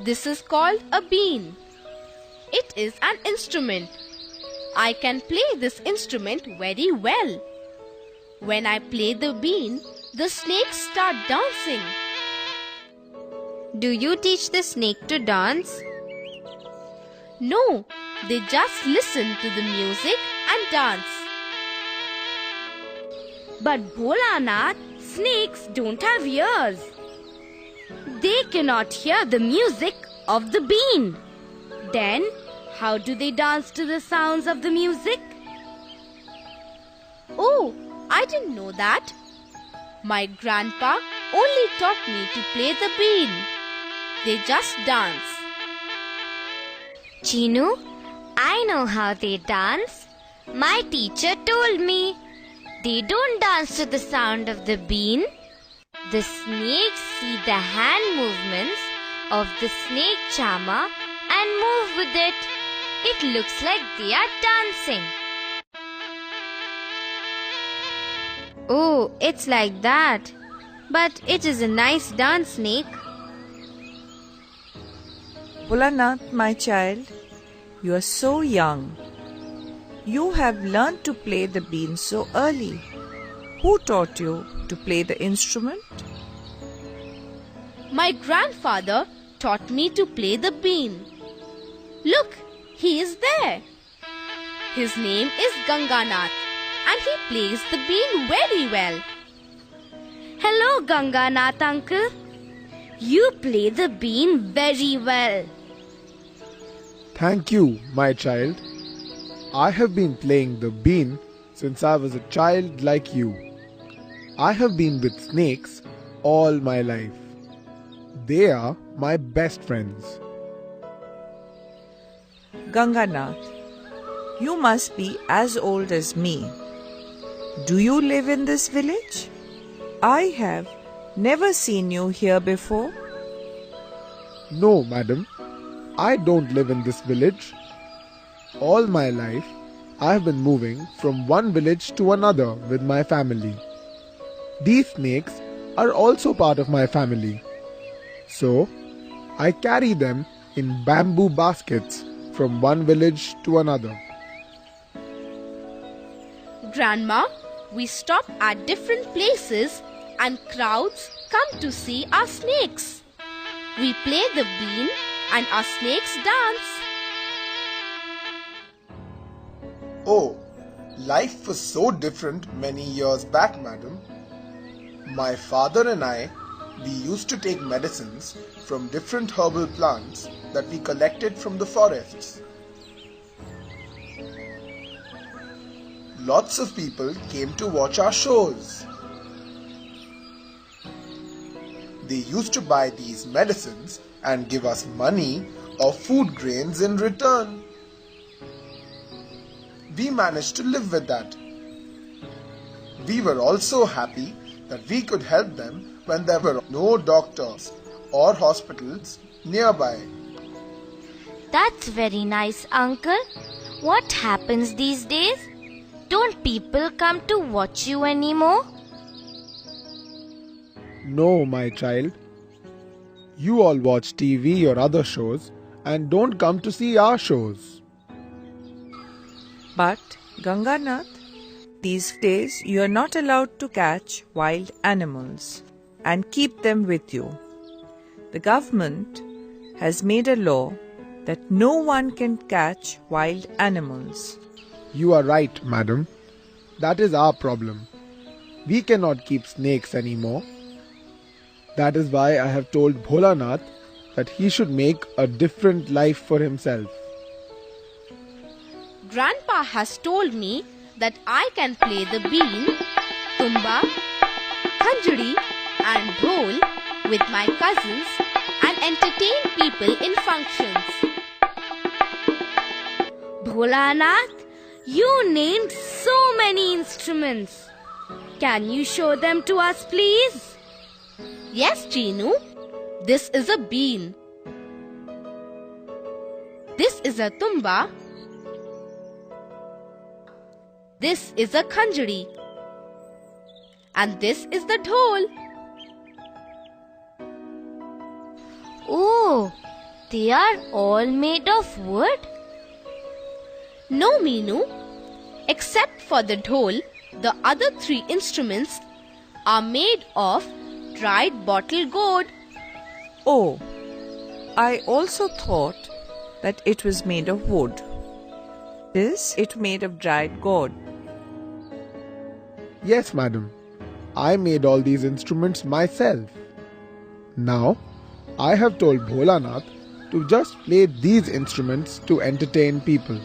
This is called a bean. It is an instrument. I can play this instrument very well. When I play the bean, the snakes start dancing. Do you teach the snake to dance? No, they just listen to the music and dance. But Bholanath, snakes don't have ears. They cannot hear the music of the bean. Then, how do they dance to the sounds of the music? Oh, I didn't know that. My grandpa only taught me to play the bean. They just dance. Chinu, I know how they dance. My teacher told me. They don't dance to the sound of the bean. The snakes see the hand movements of the snake charmer and move with it. It looks like they are dancing. Oh, it's like that. But it is a nice dance, snake. Bholanath, my child, you are so young. You have learned to play the bean so early. Who taught you to play the instrument? My grandfather taught me to play the bean. Look, he is there. His name is Ganganath and he plays the bean very well. Hello, Ganganath uncle. You play the bean very well. Thank you, my child. I have been playing the bean since I was a child like you. I have been with snakes all my life. They are my best friends. Ganganath, you must be as old as me. Do you live in this village? I have never seen you here before. No, madam. I don't live in this village. All my life, I have been moving from one village to another with my family. These snakes are also part of my family. So, I carry them in bamboo baskets from one village to another. Grandma, we stop at different places and crowds come to see our snakes. We play the bean and our snakes dance. Oh, life was so different many years back, madam. My father and I, we used to take medicines from different herbal plants that we collected from the forests. Lots of people came to watch our shows. They used to buy these medicines and give us money or food grains in return. We managed to live with that. We were also happy that we could help them when there were no doctors or hospitals nearby. That's very nice, uncle. What happens these days? Don't people come to watch you anymore? No, my child. You all watch TV or other shows and don't come to see our shows. But, Ganganath, these days you are not allowed to catch wild animals and keep them with you. The government has made a law that no one can catch wild animals. You are right, madam. That is our problem. We cannot keep snakes anymore. That is why I have told Bholanath that he should make a different life for himself. Grandpa has told me that I can play the bean, tumba, khanjri and dhol with my cousins and entertain people in functions. Bholanath, you named so many instruments. Can you show them to us, please? Yes, Chinu. This is a bean. This is a tumba. This is a khanjri. And this is the dhol. Oh, They are all made of wood? No, Meenu. Except for the dhol, the other 3 instruments are made of dried bottle gourd. Oh, I also thought that it was made of wood. Is it made of dried gourd? Yes, madam. I made all these instruments myself. Now, I have told Bholanath to just play these instruments to entertain people.